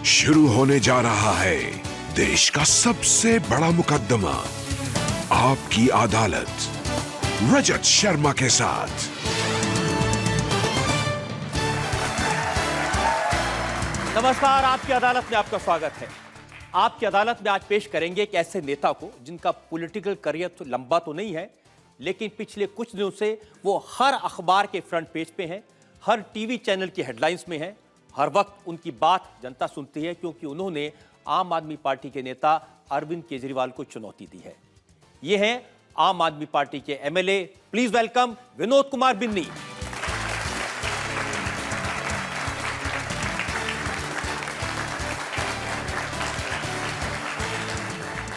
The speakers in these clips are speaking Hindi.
शुरू होने जा रहा है देश का सबसे बड़ा मुकदमा, आपकी अदालत, रजत शर्मा के साथ। नमस्कार, आपकी अदालत में आपका स्वागत है। आपकी अदालत में आज पेश करेंगे एक ऐसे नेता को जिनका पॉलिटिकल करियर तो लंबा तो नहीं है, लेकिन पिछले कुछ दिनों से वो हर अखबार के फ्रंट पेज पे हैं, हर टीवी चैनल की हेडलाइंस में हैं। हर वक्त उनकी बात जनता सुनती है क्योंकि उन्होंने आम आदमी पार्टी के नेता अरविंद केजरीवाल को चुनौती दी है। ये हैं आम आदमी पार्टी के MLA, please welcome Vinod Kumar Binny.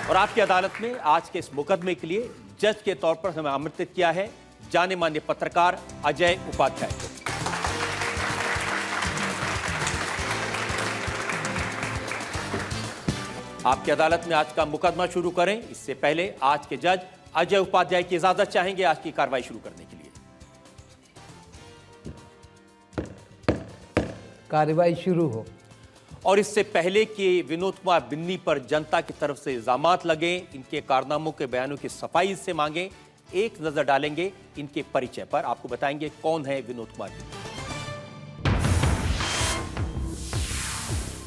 और आपकी अदालत में आज के इस मुकदमे के लिए जज के तौर पर हमें आमंत्रित किया है जाने माने पत्रकार अजय उपाध्याय को। आपकी अदालत में आज का मुकदमा शुरू करें इससे पहले आज के जज अजय उपाध्याय की इजाजत चाहेंगे आज की कार्रवाई शुरू करने के लिए। कार्रवाई शुरू हो। और इससे पहले कि विनोद कुमार बिन्नी पर जनता की तरफ से इल्जामात लगे, इनके कारनामों के बयानों की सफाई से मांगे, एक नजर डालेंगे इनके परिचय पर। आपको बताएंगे कौन है विनोद कुमार बिन्नी।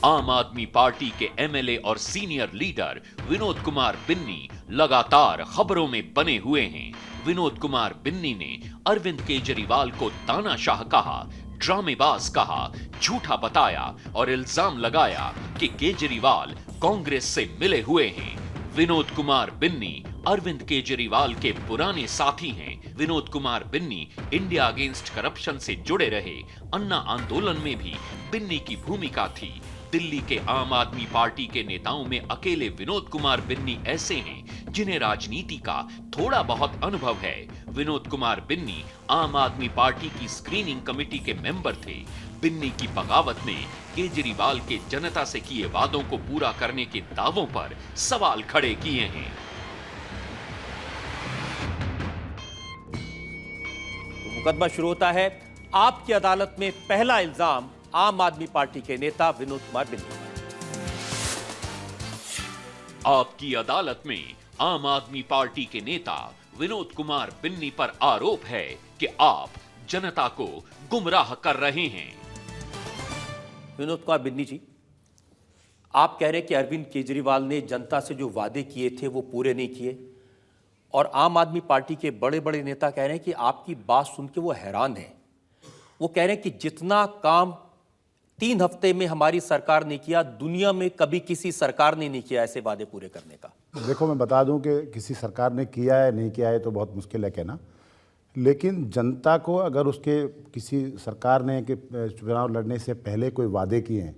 आम आदमी पार्टी के एमएलए और सीनियर लीडर विनोद कुमार बिन्नी लगातार खबरों में बने हुए हैं। विनोद कुमार बिन्नी ने अरविंद केजरीवाल को तानाशाह कहा, ड्रामेबाज कहा, झूठा बताया और इल्जाम लगाया कि केजरीवाल कांग्रेस से मिले हुए हैं। विनोद कुमार बिन्नी अरविंद केजरीवाल के पुराने साथी हैं। Vinod Kumar Binny India Against Corruption से जुड़े रहे। अन्ना आंदोलन में भी बिन्नी की भूमिका थी। दिल्ली के आम आदमी पार्टी के नेताओं में अकेले विनोद कुमार बिन्नी ऐसे हैं जिन्हें राजनीति का थोड़ा बहुत अनुभव है। विनोद कुमार बिन्नी आम आदमी पार्टी की स्क्रीनिंग कमेटी के मेंबर थे। बिन्नी की बगावत ने केजरीवाल के जनता से किए वादों को पूरा करने के दावों पर सवाल खड़े किए हैं। तो मुकदमा शुरू होता है। आपकी अदालत में पहला इल्जाम आम आदमी पार्टी के नेता विनोद कुमार बिन्नी। आपकी अदालत में आम आदमी पार्टी के नेता विनोद कुमार बिन्नी पर आरोप है कि आप जनता को गुमराह कर रहे हैं। विनोद कुमार बिन्नी जी, आप कह रहे हैं कि अरविंद केजरीवाल ने जनता से जो वादे किए थे वो पूरे नहीं किए, और आम आदमी पार्टी के बड़े बड़े नेता कह रहे हैं कि आपकी बात सुन के वो हैरान है। वो कह रहे हैं कि जितना काम 3 हफ्ते में हमारी सरकार ने किया, दुनिया में कभी किसी सरकार ने नहीं किया ऐसे वादे पूरे करने का। देखो, मैं बता दूं कि किसी सरकार ने किया है नहीं किया है तो बहुत मुश्किल है कहना, लेकिन जनता को अगर उसके किसी सरकार ने कि चुनाव लड़ने से पहले कोई वादे किए हैं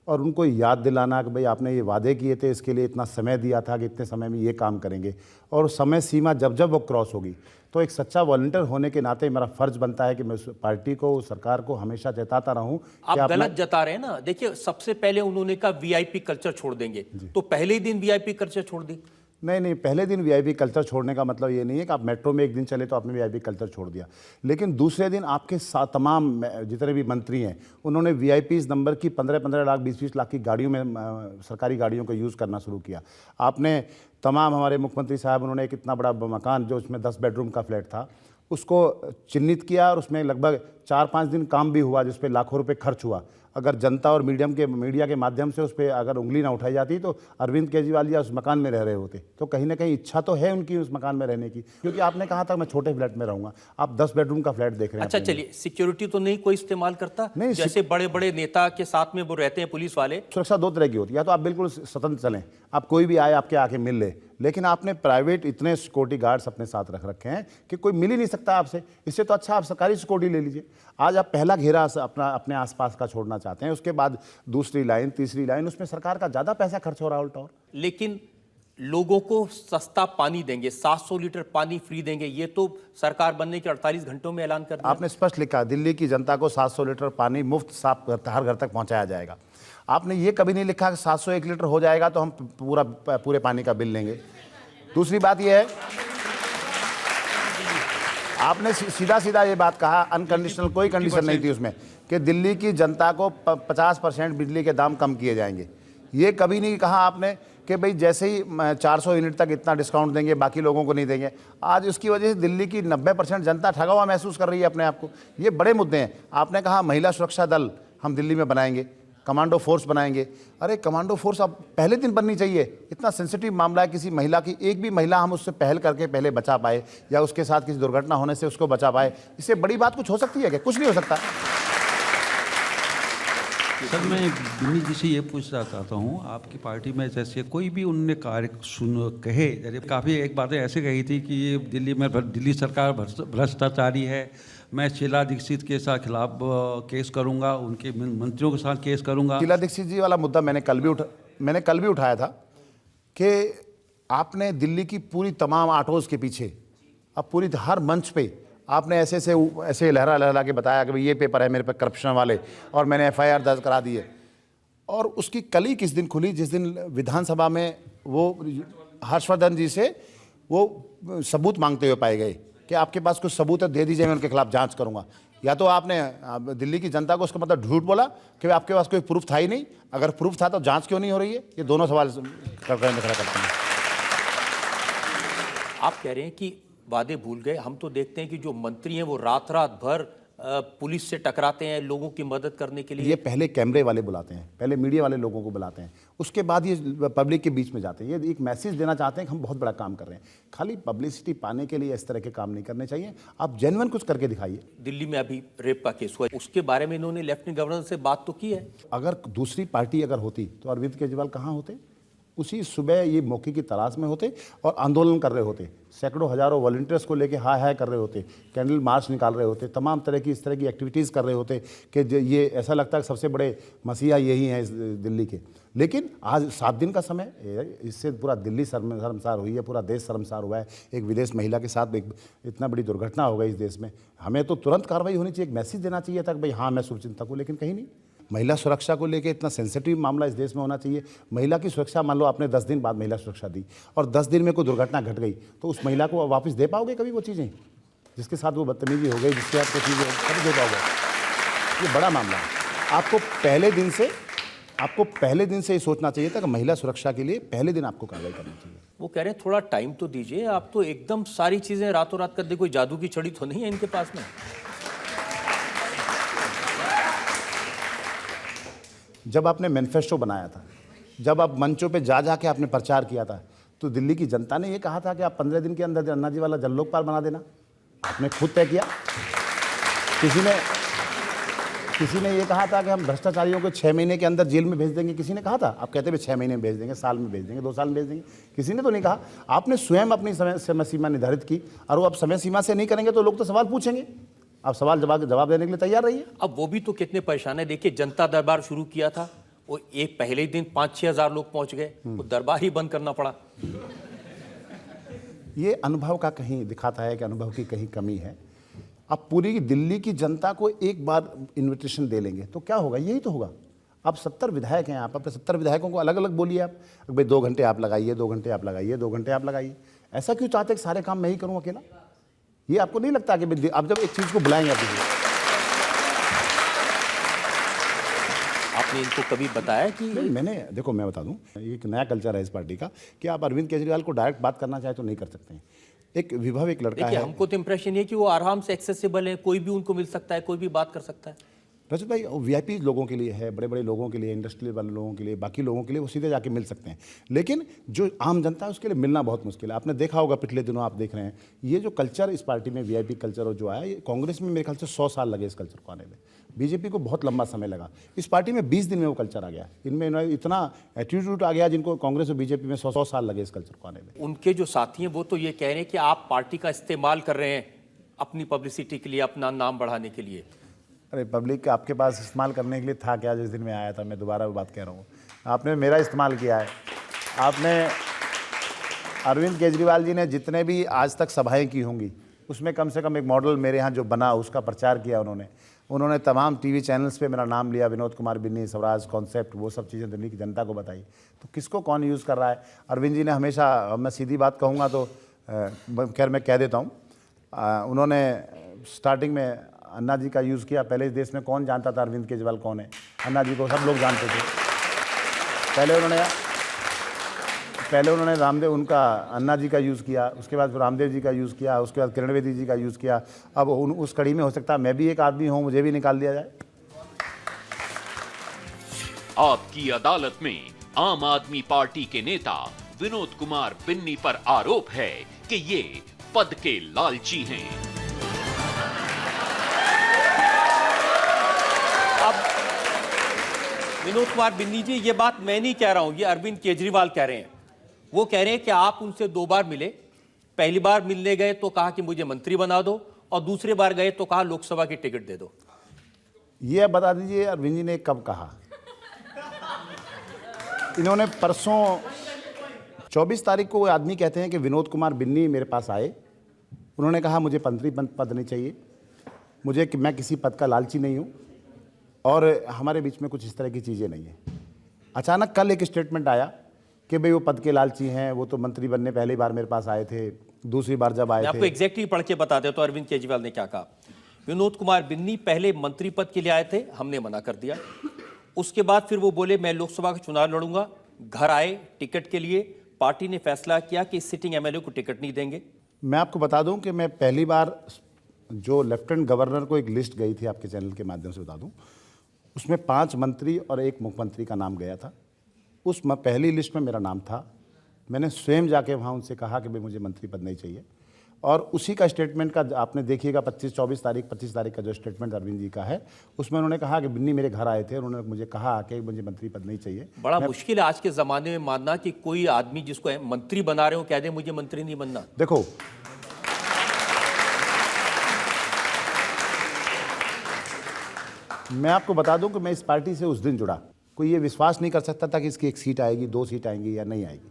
और उनको याद दिलाना कि भाई आपने ये वादे किए थे, इसके लिए इतना समय दिया था कि इतने समय में ये काम करेंगे, और समय सीमा जब जब वो क्रॉस होगी, तो एक सच्चा वॉलंटियर होने के नाते मेरा फर्ज बनता है कि मैं उस पार्टी को, उस सरकार को हमेशा जताता रहूं। आप गलत जता रहे हैं ना। देखिए, सबसे पहले उन्होंने कहा वीआईपी कल्चर छोड़ देंगे, तो पहले ही दिन वीआईपी कल्चर छोड़ दी। नहीं, पहले दिन वीआईपी कल्चर छोड़ने का मतलब ये नहीं है कि आप मेट्रो में एक दिन चले तो आपने वीआईपी कल्चर छोड़ दिया, लेकिन दूसरे दिन आपके साथ तमाम जितने भी मंत्री हैं उन्होंने वीआईपी नंबर की 15-15 लाख 20-20 लाख की गाड़ियों में, सरकारी गाड़ियों का यूज़ करना शुरू किया। आपने तमाम, हमारे मुख्यमंत्री साहब, उन्होंने एक इतना बड़ा मकान जो उसमें 10 बेडरूम का फ्लैट था उसको चिन्हित किया और उसमें लगभग 4-5 दिन काम भी हुआ जिस पर लाखों रुपये खर्च हुआ। अगर जनता और मीडिया के माध्यम से उस पर अगर उंगली ना उठाई जाती तो अरविंद केजरीवाल या उस मकान में रह रहे होते। तो कहीं ना कहीं इच्छा तो है उनकी उस मकान में रहने की, क्योंकि आपने कहा था मैं छोटे फ्लैट में रहूंगा, आप 10 बेडरूम का फ्लैट देख रहे हैं। अच्छा, चलिए, सिक्योरिटी तो नहीं कोई इस्तेमाल करता? नहीं, जैसे बड़े बड़े नेता के साथ में वो रहते हैं पुलिस वाले। सुरक्षा 2 तरह की होती है, या तो आप बिल्कुल स्वतंत्र चलें, आप कोई भी आए आपके आके मिल ले, लेकिन आपने प्राइवेट इतने सिक्योरिटी गार्ड्स अपने साथ रख रखे हैं कि कोई मिल ही नहीं सकता आपसे। इससे तो अच्छा आप सरकारी सिक्योरिटी ले लीजिए। आज आप पहला घेरा अपने आसपास का छोड़ना चाहते हैं, उसके बाद दूसरी लाइन, तीसरी लाइन, उसमें सरकार का ज्यादा पैसा खर्च हो रहा है उल्टा। और लेकिन लोगों को सस्ता पानी देंगे, 700 लीटर पानी फ्री देंगे, ये तो सरकार बनने के 48 घंटों में ऐलान कर दिया। आपने स्पष्ट लिखा दिल्ली की जनता को 700 लीटर पानी मुफ्त साफ हर घर तक पहुंचाया जाएगा। आपने ये कभी नहीं लिखा कि 701 लीटर हो जाएगा तो हम पूरे पानी का बिल लेंगे। दूसरी बात यह है, आपने सीधा सीधा ये बात कहा, अनकंडीशनल, कोई कंडीशन नहीं थी उसमें, कि दिल्ली की जनता को 50% बिजली के दाम कम किए जाएंगे। ये कभी नहीं कहा आपने कि भाई जैसे ही 400 यूनिट तक इतना डिस्काउंट देंगे, बाकी लोगों को नहीं देंगे। आज उसकी वजह से दिल्ली की 90% जनता ठगा हुआ महसूस कर रही है अपने आप को। ये बड़े मुद्दे हैं। आपने कहा महिला सुरक्षा दल हम दिल्ली में बनाएंगे, कमांडो फोर्स बनाएंगे। अरे कमांडो फोर्स अब पहले दिन बननी चाहिए। इतना सेंसिटिव मामला है किसी महिला की, एक भी महिला हम उससे पहल करके पहले बचा पाए या उसके साथ किसी दुर्घटना होने से उसको बचा पाए, इससे बड़ी बात कुछ हो सकती है क्या? कुछ नहीं हो सकता। सर, मैं बिन्नी जी से ये पूछना चाहता हूँ, आपकी पार्टी में जैसे कोई भी उनने कार्य कहे, जैसे काफ़ी एक बातें ऐसे कही थी कि ये दिल्ली सरकार भ्रष्टाचारी है, मैं शीला दीक्षित के साथ खिलाफ केस करूंगा, उनके मंत्रियों के साथ केस करूंगा। शीला दीक्षित जी वाला मुद्दा मैंने कल भी उठाया था कि आपने दिल्ली की पूरी तमाम ऑटोज़ के पीछे अब पूरी हर मंच पे आपने ऐसे लहरा के बताया कि भाई ये पेपर है मेरे पे करप्शन वाले और मैंने FIR दर्ज करा दी है। और उसकी कली किस दिन खुली? जिस दिन विधानसभा में वो हर्षवर्धन जी से वो सबूत मांगते हुए पाए गए कि आपके पास कुछ सबूत है, दे दीजिए, मैं उनके खिलाफ जांच करूंगा। या तो आपने दिल्ली की जनता को उसका मतलब झूठ बोला कि आपके पास कोई प्रूफ था ही नहीं। अगर प्रूफ था तो जांच क्यों नहीं हो रही है? ये दोनों सवाल खड़ा करते हैं। आप कह रहे हैं कि वादे भूल गए। हम तो देखते हैं कि जो मंत्री हैं वो रात भर पुलिस से टकराते हैं लोगों की मदद करने के लिए। ये पहले कैमरे वाले बुलाते हैं, पहले मीडिया वाले लोगों को बुलाते हैं, उसके बाद ये पब्लिक के बीच में जाते हैं। ये एक मैसेज देना चाहते हैं कि हम बहुत बड़ा काम कर रहे हैं। खाली पब्लिसिटी पाने के लिए इस तरह के काम नहीं करने चाहिए। आप जेन्युइन कुछ करके दिखाइए। दिल्ली में अभी रेप का केस हुआ, उसके बारे में इन्होंने लेफ्टिनेंट गवर्नर से बात तो की है। अगर दूसरी पार्टी अगर होती तो अरविंद केजरीवाल कहाँ होते? उसी सुबह ये मौके की तलाश में होते और आंदोलन कर रहे होते। सैकड़ों हजारों वॉलंटियर्स को लेके हाय हाय कर रहे होते, कैंडल मार्च निकाल रहे होते, तमाम तरह की इस तरह की एक्टिविटीज़ कर रहे होते कि ये ऐसा लगता है कि सबसे बड़े मसीहा यही हैं इस दिल्ली के। लेकिन आज 7 दिन का समय, इससे पूरा दिल्ली शर्मसार हुई है, पूरा देश शर्मसार हुआ है। एक विदेश महिला के साथ एक इतना बड़ी दुर्घटना हो गई इस देश में। हमें तो तुरंत कार्रवाई होनी चाहिए, एक मैसेज देना चाहिए था कि भाई हाँ मैं शुभचिंतक हूँ, लेकिन कहीं नहीं। महिला सुरक्षा को लेकर इतना सेंसिटिव मामला इस देश में होना चाहिए। महिला की सुरक्षा, मान लो आपने 10 दिन बाद महिला सुरक्षा दी और 10 दिन में कोई दुर्घटना घट गई, तो उस महिला को वापस दे पाओगे कभी वो चीज़ें जिसके साथ वो बदतमीजी हो गई, जिसके साथ वो चीज़ें कभी दे पाओगे? ये बड़ा मामला है। आपको पहले दिन से ये सोचना चाहिए था कि महिला सुरक्षा के लिए पहले दिन आपको कार्रवाई करनी चाहिए। वो कह रहे हैं थोड़ा टाइम तो दीजिए, आप तो एकदम सारी चीजें रातों रात कर दे। कोई जादू की छड़ी तो नहीं है इनके पास में। जब आपने मैनिफेस्टो बनाया था, जब आप मंचों पे जा के आपने प्रचार किया था, तो दिल्ली की जनता ने ये कहा था कि आप 15 दिन के अंदर अन्ना जी वाला जन लोकपाल बना देना। आपने खुद तय किया। किसी ने ये कहा था कि हम भ्रष्टाचारियों को 6 महीने के अंदर जेल में भेज देंगे। किसी ने कहा था? आप कहते हैं 6 महीने में भेज देंगे, साल में भेज देंगे, 2 साल में भेज देंगे। किसी ने तो नहीं कहा। आपने स्वयं अपनी समय सीमा निर्धारित की और वो अब समय सीमा से नहीं करेंगे तो लोग तो सवाल पूछेंगे। आप सवाल जवाब देने के लिए तैयार रहिए। अब वो भी तो कितने परेशान है। देखिए, जनता दरबार शुरू किया था, वो एक पहले ही दिन 5-6 हज़ार लोग पहुंच गए, वो दरबार ही बंद करना पड़ा। ये अनुभव का कहीं दिखाता है कि अनुभव की कहीं कमी है। आप पूरी दिल्ली की जनता को एक बार इन्विटेशन दे लेंगे तो क्या होगा? यही तो होगा। आप 70 विधायक हैं, आप अपने 70 विधायकों को अलग अलग बोलिए। आप भाई 2 घंटे आप लगाइए, 2 घंटे आप लगाइए, 2 घंटे आप लगाइए। ऐसा क्यों चाहते कि सारे काम मैं ही करूँ अकेला? ये आपको नहीं लगता कि आप जब एक चीज़ को बुलाएंगे आपने इनको कभी बताया कि नहीं? देखो मैं बता दूं, एक नया कल्चर है इस पार्टी का कि आप अरविंद केजरीवाल को डायरेक्ट बात करना चाहे तो नहीं कर सकते हैं। एक विभव, एक लड़का है। हमको तो इंप्रेशन ये कि वो आराम से एक्सेसिबल है, कोई भी उनको मिल सकता है, कोई भी बात कर सकता है। रजत भाई, VIP लोगों के लिए है, बड़े बड़े लोगों के लिए, इंडस्ट्रियल वाले लोगों के लिए, बाकी लोगों के लिए वो सीधे जाके मिल सकते हैं। लेकिन जो आम जनता है उसके लिए मिलना बहुत मुश्किल है। आपने देखा होगा पिछले दिनों, आप देख रहे हैं ये जो कल्चर इस पार्टी में VIP कल्चर और जो आया, ये कांग्रेस में मेरे ख्याल से 100 साल लगे इस कल्चर को आने में। बीजेपी को बहुत लंबा समय लगा। इस पार्टी में 20 दिन में वो कल्चर आ गया। इनमें इतना एटीट्यूड आ गया जिनको कांग्रेस और बीजेपी में 100 साल लगे इस कल्चर को आने में। उनके जो साथी हैं वो तो ये कह रहे हैं कि आप पार्टी का इस्तेमाल कर रहे हैं अपनी पब्लिसिटी के लिए, अपना नाम बढ़ाने के लिए। अरे पब्लिक का आपके पास इस्तेमाल करने के लिए था क्या जिस दिन मैं आया था? मैं दोबारा वो बात कह रहा हूँ, आपने मेरा इस्तेमाल किया है। आपने अरविंद केजरीवाल जी ने जितने भी आज तक सभाएं की होंगी उसमें कम से कम एक मॉडल मेरे यहाँ जो बना उसका प्रचार किया उन्होंने तमाम TV चैनल्स पे मेरा नाम लिया, विनोद कुमार बिन्नी, स्वराज कॉन्सेप्ट, वो सब चीज़ें दिल्ली की जनता को बताई। तो किसको कौन यूज़ कर रहा है? अरविंद जी ने हमेशा, मैं सीधी बात कहूँगा तो खैर मैं कह देता हूँ, उन्होंने स्टार्टिंग में अन्ना जी का यूज़ किया। पहले इस देश में कौन जानता था अरविंद केजरीवाल कौन है? अन्ना जी को सब लोग जानते थे। पहले उन्होंने रामदेव उनका अन्ना जी का यूज़ किया, उसके बाद रामदेव जी का यूज़ किया, उसके बाद किरण बेदी जी का यूज़ किया। अब उस कड़ी में हो सकता है मैं भी एक आदमी हूँ, मुझे भी निकाल दिया जाए। आपकी अदालत में आम आदमी पार्टी के नेता विनोद कुमार बिन्नी पर आरोप है कि ये पद के लालची हैं। अब विनोद कुमार बिन्नी जी, ये बात मैं नहीं कह रहा हूं, ये अरविंद केजरीवाल कह रहे हैं। वो कह रहे हैं कि आप उनसे 2 बार मिले। पहली बार मिलने गए तो कहा कि मुझे मंत्री बना दो, और दूसरी बार गए तो कहा लोकसभा की टिकट दे दो। ये बता दीजिए अरविंद जी ने कब कहा? इन्होंने परसों 24 तारीख को वो आदमी कहते हैं कि विनोद कुमार बिन्नी मेरे पास आए। उन्होंने कहा मुझे मंत्री पद नहीं चाहिए, मैं किसी पद का लालची नहीं हूँ, और हमारे बीच में कुछ इस तरह की चीज़ें नहीं हैं। अचानक कल एक स्टेटमेंट आया कि भाई वो पद के लालची हैं, वो तो मंत्री बनने पहली बार मेरे पास आए थे, दूसरी बार जब आए थे। आपको एग्जैक्टली पढ़ के बता दे तो अरविंद केजरीवाल ने क्या कहा। विनोद कुमार बिन्नी पहले मंत्री पद के लिए आए थे, हमने मना कर दिया। उसके बाद फिर वो बोले मैं लोकसभा का चुनाव लड़ूंगा। घर आए टिकट के लिए, पार्टी ने फैसला किया कि सिटिंग एमएलए को टिकट नहीं देंगे। मैं आपको बता दूं कि मैं पहली बार जो लेफ्टिनेंट गवर्नर को एक लिस्ट गई थी, आपके चैनल के माध्यम से बता दूं, उसमें 5 मंत्री और 1 मुख्यमंत्री का नाम गया था। उस पहली लिस्ट में मेरा नाम था। मैंने स्वयं जाके वहाँ उनसे कहा कि भाई मुझे मंत्री पद नहीं चाहिए, और उसी का स्टेटमेंट का आपने देखिएगा 25 तारीख का जो स्टेटमेंट अरविंद जी का है, उसमें उन्होंने कहा कि बिन्नी मेरे घर आए थे और उन्होंने मुझे कहा कि मुझे मंत्री पद नहीं चाहिए। बड़ा मुश्किल है आज के ज़माने में मानना कि कोई आदमी जिसको मंत्री बना रहे हो कह दे मुझे मंत्री नहीं बनना। देखो, मैं आपको बता दूं कि मैं इस पार्टी से उस दिन जुड़ा, कोई ये विश्वास नहीं कर सकता था कि इसकी 1 सीट आएगी, 2 सीट आएंगी या नहीं आएगी।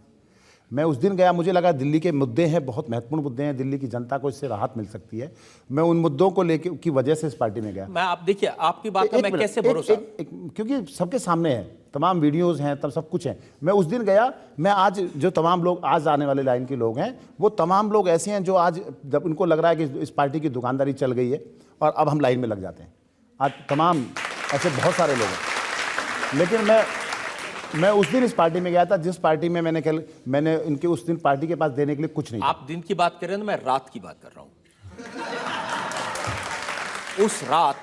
मैं उस दिन गया, मुझे लगा दिल्ली के मुद्दे हैं, बहुत महत्वपूर्ण मुद्दे हैं, दिल्ली की जनता को इससे राहत मिल सकती है। मैं उन मुद्दों को लेके की वजह से इस पार्टी में गया। मैं आप देखिए आपकी बात का मैं कैसे भरोसा, क्योंकि सबके सामने है, तमाम वीडियोस हैं, तब सब कुछ है। मैं उस दिन गया, मैं आज जो तमाम लोग आज आने वाले लाइन के लोग हैं, वो तमाम लोग ऐसे हैं जो आज जब उनको लग रहा है कि इस पार्टी की दुकानदारी चल गई है और अब हम लाइन में लग जाते हैं। आज तमाम ऐसे बहुत सारे लोग हैं। लेकिन मैं उस दिन इस पार्टी में गया था जिस पार्टी में मैंने इनके उस दिन पार्टी के पास देने के लिए कुछ नहीं। आप दिन की बात कर रहे हैं, मैं रात की बात कर रहा हूं। उस रात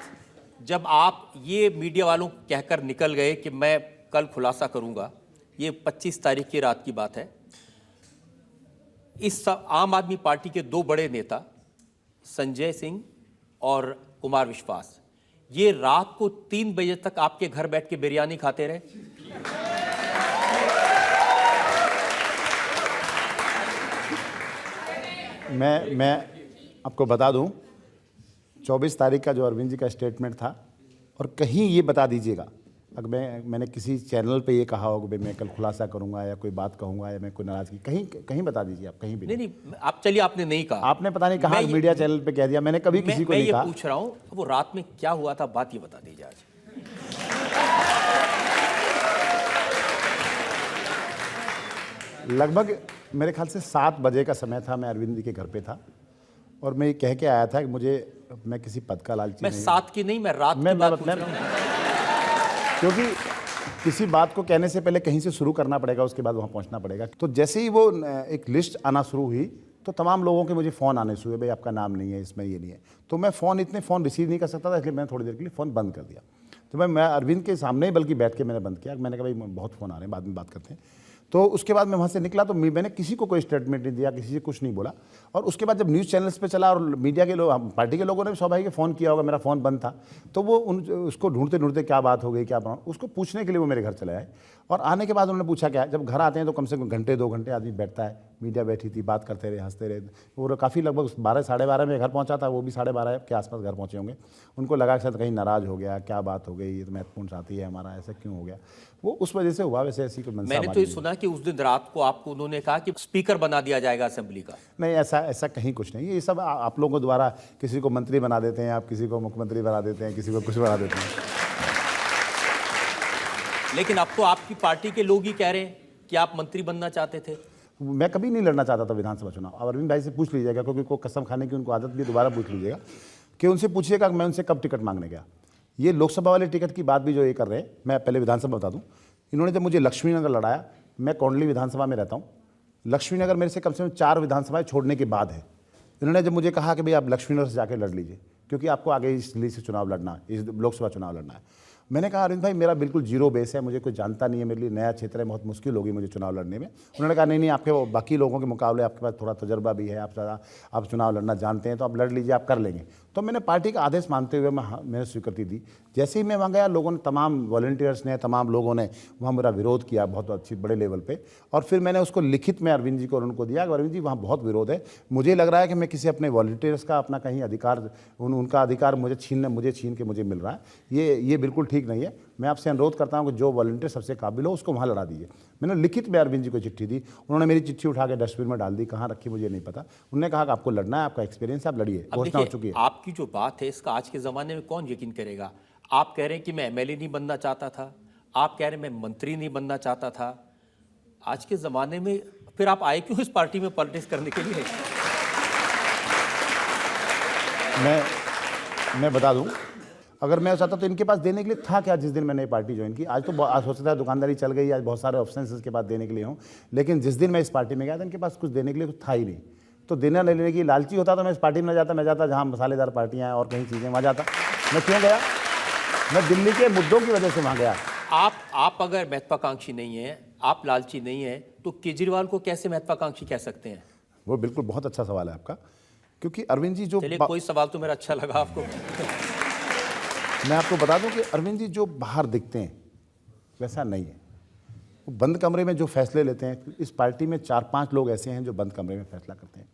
जब आप ये मीडिया वालों को कहकर निकल गए कि मैं कल खुलासा करूंगा, ये 25 तारीख की रात की बात है। इस आम आदमी पार्टी के 2 बड़े नेता संजय सिंह और कुमार विश्वास, ये रात को 3 बजे तक आपके घर बैठ के बिरयानी खाते रहे। मैं आपको बता दूं, 24 तारीख का जो अरविंद जी का स्टेटमेंट था, और कहीं ये बता दीजिएगा अगर मैंने किसी चैनल पे ये कहा हो कि मैं कल खुलासा करूंगा या कोई बात कहूंगा या मैं कोई नाराजगी, कहीं बता दीजिए आप, कहीं भी नहीं, आप चलिए, आपने नहीं कहा, आपने पता नहीं कहा, मीडिया चैनल पे कह दिया, मैंने कभी किसी को नहीं कहा। मैं ये पूछ रहा हूं वो रात में क्या हुआ था, बात ये बता दीजिए आज। लगभग मेरे ख्याल से 7 बजे का समय था, मैं अरविंद जी के घर पे था और मैं ये कह के आया था कि मैं किसी पद का लालची नहीं। 7 की नहीं, मैं रात की बात पूछ रहा हूं। क्योंकि किसी बात को कहने से पहले कहीं से शुरू करना पड़ेगा, उसके बाद वहाँ पहुँचना पड़ेगा। तो जैसे ही वो एक लिस्ट आना शुरू हुई तो तमाम लोगों के मुझे फ़ोन आने शुरू हुए, भाई आपका नाम नहीं है इसमें, ये नहीं है। तो मैं इतने फ़ोन रिसीव नहीं कर सकता था, इसलिए मैंने थोड़ी देर के लिए फ़ोन बंद कर दिया। तो मैं अरविंद के सामने ही बल्कि बैठ के मैंने बंद किया। मैंने कहा भाई बहुत फ़ोन आ रहे हैं, बाद में बात करते हैं। तो उसके बाद मैं वहाँ से निकला तो मैंने किसी को कोई स्टेटमेंट नहीं दिया, किसी से कुछ नहीं बोला। और उसके बाद जब न्यूज़ चैनल्स पे चला और मीडिया के लोग, पार्टी के लोगों ने भी स्वाभाविक फ़ोन किया होगा, मेरा फ़ोन बंद था, तो वो उसको ढूंढते क्या बात हो गई, क्या बना, उसको पूछने के लिए वो मेरे घर चले आए। और आने के बाद उन्होंने पूछा क्या, जब घर आते हैं तो कम से कम घंटे 2 घंटे आदमी बैठता है। मीडिया बैठी थी, बात करते रहे, हंसते रहे। वो काफ़ी लगभग 12 साढ़े 12 में घर पहुँचा था, वो भी 12:30 के आसपास घर पहुँचे होंगे। उनको लगा कि शायद कहीं नाराज़ हो गया, क्या बात हो गई, ये तो महत्वपूर्ण साथी है हमारा, ऐसा क्यों हो गया। वो उस वजह से हुआ, वैसे ऐसी कोई मैंने तो ये सुना कि उस दिन रात को आपको उन्होंने कहा कि स्पीकर बना दिया जाएगा असेंबली का। नहीं, ऐसा कहीं कुछ नहीं है। ये सब आप लोगों द्वारा किसी को मंत्री बना देते हैं, आप किसी को मुख्यमंत्री बना देते हैं, किसी को कुछ बना देते हैं। लेकिन अब तो आपकी पार्टी के लोग ही कह रहे हैं कि आप मंत्री बनना चाहते थे। मैं कभी नहीं लड़ना चाहता था विधानसभा चुनाव। अब अरविंद भाई से पूछ लीजिएगा, क्योंकि को कसम खाने की उनको आदत भी, दोबारा पूछ लीजिएगा कि उनसे पूछिएगा कि मैं उनसे कब टिकट मांगने गया। ये लोकसभा वाले टिकट की बात भी जो ये कर रहे हैं, मैं पहले विधानसभा बता दूं इन्होंने जब मुझे लक्ष्मीनगर लड़ाया, मैं कौंडली विधानसभा में रहता हूँ, लक्ष्मीनगर मेरे से कम 4 विधानसभाएं छोड़ने के बाद है। इन्होंने जब मुझे कहा कि भाई आप लक्ष्मीनगर से जाकर लड़ लीजिए, क्योंकि आपको आगे इस दिल्ली से चुनाव लड़ना है, इस लोकसभा चुनाव लड़ना है। मैंने कहा अरविंद भाई मेरा बिल्कुल जीरो बेस है, मुझे कोई जानता नहीं है, मेरे लिए नया क्षेत्र है, बहुत मुश्किल होगी मुझे चुनाव लड़ने में। उन्होंने कहा नहीं आपके बाकी लोगों के मुकाबले आपके पास थोड़ा तजर्बा भी है, आप चुनाव लड़ना जानते हैं, तो आप लड़ लीजिए, आप कर लेंगे। तो मैंने पार्टी का आदेश मानते हुए मैंने स्वीकृति दी। जैसे ही मैं वहाँ गया, लोगों ने, तमाम वॉलंटियर्स ने, तमाम लोगों ने वहाँ मेरा विरोध किया बहुत अच्छी बड़े लेवल पे, और फिर मैंने उसको लिखित में अरविंद जी को और उनको दिया कि अरविंद जी वहाँ बहुत विरोध है, मुझे लग रहा है कि मैं किसी अपने वॉलंटियर्स का अपना कहीं अधिकार, उनका अधिकार मुझे छीन के मुझे मिल रहा है, ये बिल्कुल ठीक नहीं है। मैं आपसे अनुरोध करता हूँ कि जो वॉलंटियर सबसे काबिल हो उसको वहाँ लड़ा दीजिए। मैंने लिखित में अरविंद जी को चिट्ठी दी, उन्होंने मेरी चिट्ठी उठा के डस्टबिन में डाल दी, कहाँ रखी मुझे नहीं पता। उन्होंने कहा कि आपको लड़ना है, आपका एक्सपीरियंस, आप लड़िए, घोषणा हो चुकी है। आपकी जो बात है इसका आज के ज़माने में कौन यकीन करेगा? आप कह रहे हैं कि मैं एमएलए नहीं बनना चाहता था, आप कह रहे हैं मैं मंत्री नहीं बनना चाहता था। आज के ज़माने में फिर आप आए क्यों इस पार्टी में पॉलिटिक्स करने के लिए? मैं बता दूं, अगर मैं चाहता तो इनके पास देने के लिए था क्या जिस दिन मैंने ये पार्टी ज्वाइन की। आज तो आज हो सकता है दुकानदारी चल गई, आज बहुत सारे ऑप्शन इसके पास देने के लिए हों, लेकिन जिस दिन मैं इस पार्टी में गया था इनके पास कुछ देने के लिए कुछ था ही नहीं। तो देना लेने की लालची होता तो मैं इस पार्टी में न जाता, मैं जाता जहाँ मसालेदार पार्टियाँ हैं और कहीं चीज़ें, वहाँ जाता। मैं क्यों गया? मैं दिल्ली के मुद्दों की वजह से वहाँ गया। आप अगर महत्वाकांक्षी नहीं है, आप लालची नहीं है, तो केजरीवाल को कैसे महत्वाकांक्षी कह सकते हैं? वो बिल्कुल बहुत अच्छा सवाल है आपका, क्योंकि अरविंद जी जो कोई सवाल तो मेरा अच्छा लगा आपको। मैं आपको बता दूं कि अरविंद जी जो बाहर दिखते हैं वैसा नहीं है। वो बंद कमरे में जो फैसले लेते हैं, इस पार्टी में 4-5 लोग ऐसे हैं जो बंद कमरे में फैसला करते हैं,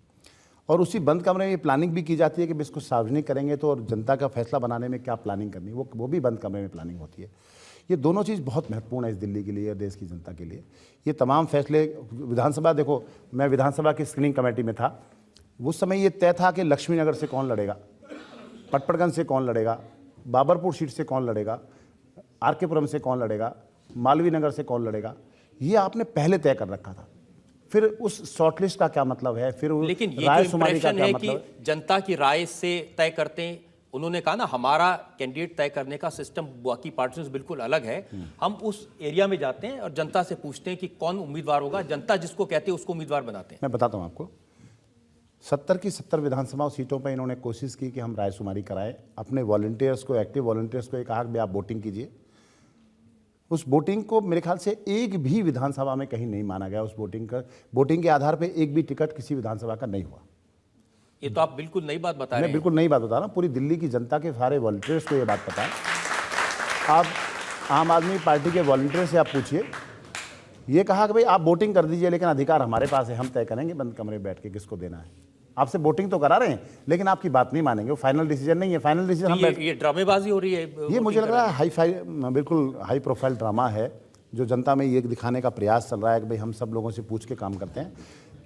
और उसी बंद कमरे में ये प्लानिंग भी की जाती है कि इसको सार्वजनिक करेंगे तो, और जनता का फैसला बनाने में क्या प्लानिंग करनी, वो भी बंद कमरे में प्लानिंग होती है। ये दोनों चीज़ बहुत महत्वपूर्ण है इस दिल्ली के लिए और देश की जनता के लिए। ये तमाम फैसले, विधानसभा, देखो मैं विधानसभा की स्क्रीनिंग कमेटी में था, उस समय ये तय था कि लक्ष्मीनगर से कौन लड़ेगा, पटपड़गंज से कौन लड़ेगा, बाबरपुर सीट से कौन लड़ेगा, आरके पुरम से कौन लड़ेगा, मालवीय नगर से कौन लड़ेगा, ये आपने पहले तय कर रखा था। फिर उस शॉर्टलिस्ट का क्या मतलब है, फिर लेकिन ये राय जो शुमारी का इम्प्रेशन क्या है मतलब कि जनता की राय से तय करते हैं, उन्होंने कहा ना हमारा कैंडिडेट तय करने का सिस्टम बाकी पार्टियों से बिल्कुल अलग है। हम उस एरिया में जाते हैं और जनता से पूछते हैं कि कौन उम्मीदवार होगा, जनता जिसको कहते हैं उसको उम्मीदवार बनाते हैं। मैं बताता हूँ आपको, 70 की 70 विधानसभा सीटों पर इन्होंने कोशिश की कि हम राय शुमारी कराएं। अपने वॉलंटियर्स को, एक्टिव वॉलंटियर्स को ये कहा कि आप वोटिंग कीजिए। उस वोटिंग को मेरे ख्याल से एक भी विधानसभा में कहीं नहीं माना गया। उस वोटिंग के आधार पे एक भी टिकट किसी विधानसभा का नहीं हुआ। ये तो आप बिल्कुल नई बात बता रहे हैं। मैं बिल्कुल नई बात बता रहा हूँ, पूरी दिल्ली की जनता के सारे वॉलंटियर्स को ये बात पता है। आप आम आदमी पार्टी के वॉलंटियर से आप पूछिए, ये कहा कि भाई आप वोटिंग कर दीजिए, लेकिन अधिकार हमारे पास है, हम तय करेंगे बंद कमरे में बैठ के किसको देना है। आपसे वोटिंग तो करा रहे हैं, लेकिन आपकी बात नहीं मानेंगे। वो फाइनल डिसीजन नहीं है, फाइनल डिसीजन ये ड्रामेबाजी हो रही है। ये मुझे लग रहा है बिल्कुल हाई प्रोफाइल ड्रामा है, जो जनता में ये दिखाने का प्रयास चल रहा है कि भाई हम सब लोगों से पूछ के काम करते हैं।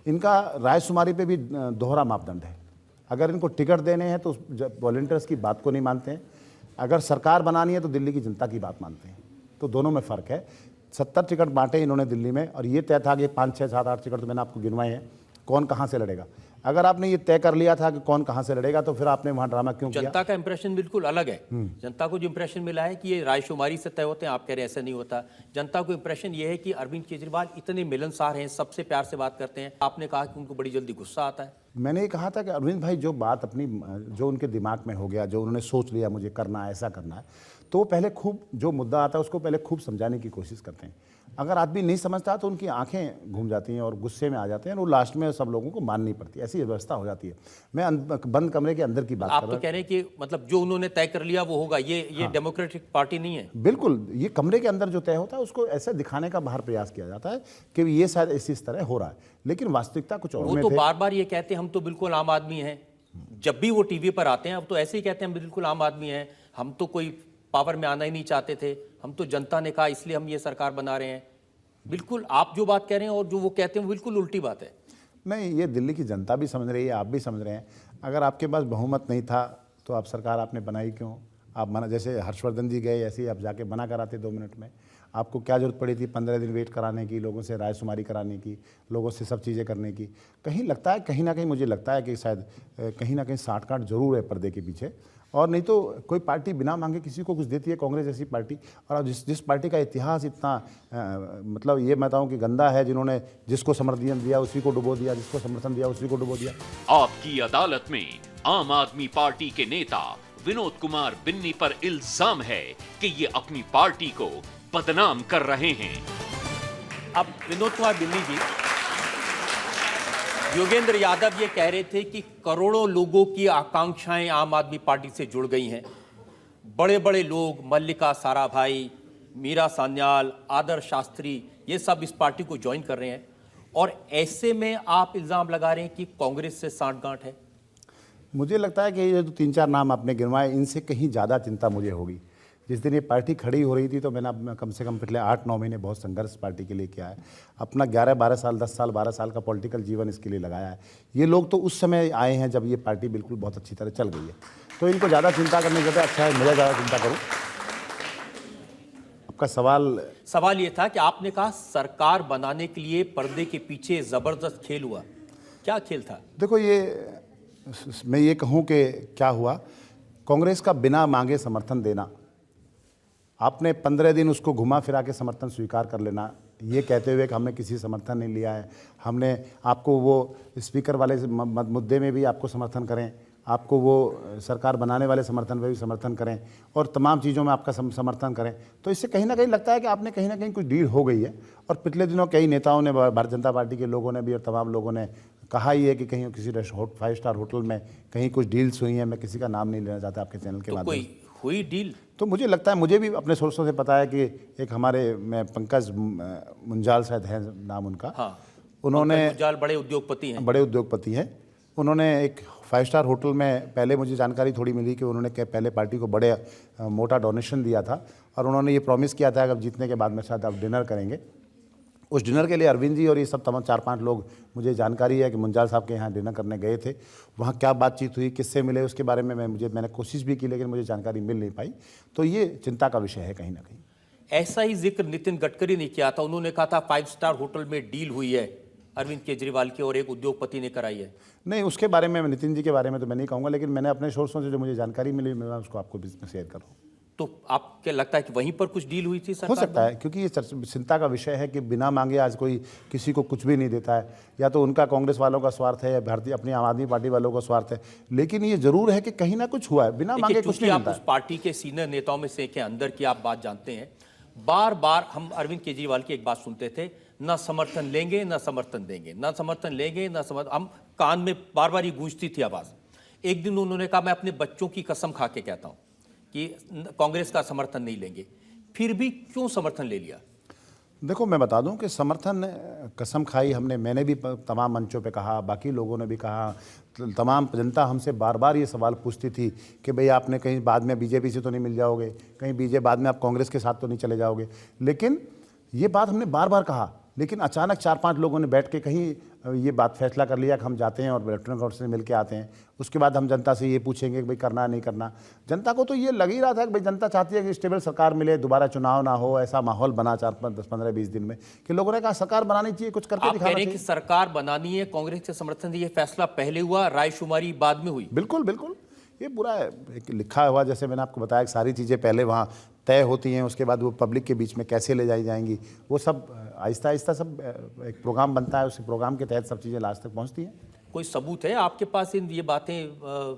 इनका राय शुमारी पे भी दोहरा मापदंड है। अगर इनको टिकट देने हैं तो वॉलंटियर्स की बात को नहीं मानते हैं, अगर सरकार बनानी है तो दिल्ली की जनता की बात मानते हैं। तो दोनों में फ़र्क है। 70 टिकट बांटे इन्होंने दिल्ली में, और ये तय था कि 5, 6, 7, 8 टिकट तो मैंने आपको गिनवाए हैं, कौन कहाँ से लड़ेगा। अगर आपने ये तय कर लिया था कि कौन कहाँ से लड़ेगा, तो फिर आपने वहाँ ड्रामा क्यों किया? जनता का इंप्रेशन बिल्कुल अलग है। जनता को जो इंप्रेशन मिला है कि ये रायशुमारी से तय होते हैं, आप कह रहे हैं ऐसा नहीं होता। जनता को इंप्रेशन ये है कि अरविंद केजरीवाल इतने मिलनसार हैं, सबसे प्यार से बात करते हैं। आपने कहा कि उनको बड़ी जल्दी गुस्सा आता है। मैंने ये कहा था कि अरविंद भाई जो बात अपनी, जो उनके दिमाग में हो गया, जो उन्होंने सोच लिया मुझे करना है, ऐसा करना है, तो वो पहले खूब, जो मुद्दा आता है उसको पहले खूब समझाने की कोशिश करते हैं। अगर आदमी नहीं समझता तो उनकी आंखें घूम जाती हैं और गुस्से में आ जाते हैं, और वो लास्ट में सब लोगों को माननी पड़ती है। ऐसी व्यवस्था हो जाती है। मैं बंद कमरे के अंदर की बात कर रहा हूं। आप तो कह रहे हैं कि मतलब जो उन्होंने तय कर लिया वो होगा, ये डेमोक्रेटिक पार्टी नहीं है। बिल्कुल, ये कमरे के अंदर जो तय होता है उसको ऐसे दिखाने का बाहर प्रयास किया जाता है कि ये शायद इस तरह हो रहा है, लेकिन वास्तविकता कुछ और वो तो बार बार ये कहते हैं हम तो बिल्कुल आम आदमी हैं। जब भी वो टीवी पर आते हैं अब तो ऐसे ही कहते हैं हम बिल्कुल आम आदमी हैं, हम तो कोई पावर में आना ही नहीं चाहते थे, हम तो जनता ने कहा इसलिए हम ये सरकार बना रहे हैं। बिल्कुल आप जो बात कह रहे हैं और जो वो कहते हैं वो बिल्कुल उल्टी बात है। नहीं, ये दिल्ली की जनता भी समझ रही है, आप भी समझ रहे हैं। अगर आपके पास बहुमत नहीं था तो आप सरकार आपने बनाई क्यों? आप मना, जैसे हर्षवर्धन जी गए ऐसे ही आप जाके मना कराते 2 मिनट में। आपको क्या जरूरत पड़ी थी 15 दिन वेट कराने की, लोगों से रायशुमारी कराने की, लोगों से सब चीज़ें करने की? कहीं लगता है, कहीं ना कहीं मुझे लगता है कि शायद कहीं ना कहीं साठ गांठ जरूर है पर्दे के पीछे। और नहीं तो कोई पार्टी बिना मांगे किसी को कुछ देती है, कांग्रेस जैसी पार्टी। और जिस पार्टी का इतिहास इतना मतलब ये मैं बताऊँ कि गंदा है, जिन्होंने जिसको समर्थन दिया उसी को डुबो दिया, जिसको समर्थन दिया उसी को डुबो दिया। आपकी अदालत में आम आदमी पार्टी के नेता विनोद कुमार बिन्नी पर इल्जाम है कि ये अपनी पार्टी को बदनाम कर रहे हैं। अब विनोद कुमार बिन्नी जी, योगेंद्र यादव ये कह रहे थे कि करोड़ों लोगों की आकांक्षाएं आम आदमी पार्टी से जुड़ गई हैं। बड़े बड़े लोग, मल्लिका साराभाई, मीरा सान्याल, आदर्श शास्त्री, ये सब इस पार्टी को ज्वाइन कर रहे हैं। और ऐसे में आप इल्जाम लगा रहे हैं कि कांग्रेस से सांठगांठ है। मुझे लगता है कि ये जो 3-4 नाम आपने गिनवाए, इनसे कहीं ज़्यादा चिंता मुझे होगी। जिस दिन ये पार्टी खड़ी हो रही थी तो मैंने कम से कम पिछले 8-9 महीने बहुत संघर्ष पार्टी के लिए किया है। अपना 11-12 साल, 10 साल, 12 साल का पॉलिटिकल जीवन इसके लिए लगाया है। ये लोग तो उस समय आए हैं जब ये पार्टी बिल्कुल बहुत अच्छी तरह चल गई है, तो इनको ज़्यादा चिंता करने से अच्छा है मैं ज़्यादा चिंता करूँ। आपका सवाल ये था कि आपने कहा सरकार बनाने के लिए पर्दे के पीछे ज़बरदस्त खेल हुआ। क्या खेल था? देखो, ये मैं ये कहूँ कि क्या हुआ, कांग्रेस का बिना मांगे समर्थन देना, आपने 15 दिन उसको घुमा फिरा के समर्थन स्वीकार कर लेना, ये कहते हुए कि हमने किसी समर्थन नहीं लिया है, हमने आपको वो स्पीकर वाले मुद्दे में भी आपको समर्थन करें, आपको वो सरकार बनाने वाले समर्थन में भी समर्थन करें, और तमाम चीज़ों में आपका समर्थन करें, तो इससे कहीं ना कहीं लगता है कि आपने कहीं ना कहीं कुछ डील हो गई है। और पिछले दिनों कई नेताओं ने, भारतीय जनता पार्टी के लोगों ने भी और तमाम लोगों ने कहा ही है कि कहीं किसी 5 स्टार होटल में कहीं कुछ डील्स हुई हैं। मैं किसी का नाम नहीं लेना चाहता आपके चैनल के माध्यम से। हुई डील तो मुझे लगता है, मुझे भी अपने सोर्सों से पता है कि एक हमारे में पंकज मुंजाल शायद है नाम उनका, हाँ, उन्होंने मुंजाल बड़े उद्योगपति हैं। उन्होंने एक 5 स्टार होटल में, पहले मुझे जानकारी थोड़ी मिली कि उन्होंने पहले पार्टी को बड़े मोटा डोनेशन दिया था, और उन्होंने ये प्रॉमिस किया था कि अब जीतने के बाद में शायद आप डिनर करेंगे। उस डिनर के लिए अरविंद जी और ये सब तमाम 4-5 लोग, मुझे जानकारी है कि मुंजाल साहब के यहाँ डिनर करने गए थे। वहाँ क्या बातचीत हुई, किससे मिले, उसके बारे में मैंने कोशिश भी की, लेकिन मुझे जानकारी मिल नहीं पाई। तो ये चिंता का विषय है कहीं ना कहीं। ऐसा ही जिक्र नितिन गडकरी ने किया था। उन्होंने कहा था 5 स्टार होटल में डील हुई है अरविंद केजरीवाल की और एक उद्योगपति ने कराई है। नहीं, उसके बारे में, नितिन जी के बारे में तो मैं नहीं कहूँगा, लेकिन मैंने अपने सोर्सों से जो मुझे जानकारी मिली मैं उसको आपको शेयर कर रहा हूँ। तो आपको लगता है कि वहीं पर कुछ डील हुई थी सरकार? हो सकता है, क्योंकि ये चिंता का विषय है कि बिना मांगे आज कोई किसी को कुछ भी नहीं देता है। या तो उनका कांग्रेस वालों का स्वार्थ है या भारतीय अपनी आम आदमी पार्टी वालों का स्वार्थ है, लेकिन ये जरूर है कि कहीं ना कुछ हुआ है, बिना मांगे कुछ नहीं आप उस पार्टी के सीनियर नेताओं में से अंदर की आप बात जानते हैं। बार बार हम अरविंद केजरीवाल की एक बात सुनते थे, ना समर्थन लेंगे ना समर्थन देंगे, ना समर्थन लेंगे ना समर्थन, हम कान में बार बार ये गूंजती थी आवाज़। एक दिन उन्होंने कहा, मैं अपने बच्चों की कसम खा के कहता हूँ कि कांग्रेस का समर्थन नहीं लेंगे। फिर भी क्यों समर्थन ले लिया? देखो, मैं बता दूं कि समर्थन कसम खाई हमने, मैंने भी तमाम मंचों पे कहा, बाकी लोगों ने भी कहा, तमाम जनता हमसे बार बार ये सवाल पूछती थी कि भाई आपने कहीं बाद में बीजेपी से तो नहीं मिल जाओगे, कहीं बाद में आप कांग्रेस के साथ तो नहीं चले जाओगे। लेकिन ये बात हमने बार बार कहा, लेकिन अचानक 4-5 लोगों ने बैठ के कहीं ये बात फैसला कर लिया कि हम जाते हैं और इलेक्ट्रॉनिक काउंसिल से मिल के आते हैं। उसके बाद हम जनता से ये पूछेंगे कि भाई करना नहीं करना। जनता को तो ये लग ही रहा था कि भाई जनता चाहती है कि स्टेबल सरकार मिले, दोबारा चुनाव ना हो, ऐसा माहौल बना 10-15-20 दिन में कि लोगों ने कहा सरकार बनानी चाहिए, कुछ करके दिखाना चाहिए। कि सरकार बनानी है, कांग्रेस से समर्थन दिए, फैसला पहले हुआ, रायशुमारी बाद में हुई। बिल्कुल बिल्कुल, ये पूरा एक लिखा हुआ, जैसे मैंने आपको बताया, सारी चीज़ें पहले वहाँ तय होती हैं, उसके बाद वो पब्लिक के बीच में कैसे ले जाई जाएंगी, वो सब आहिस्ता आहिस्ता सब एक प्रोग्राम बनता है, उस प्रोग्राम के तहत सब चीज़ें लास्ट तक पहुँचती हैं। कोई सबूत है आपके पास इन ये बातें?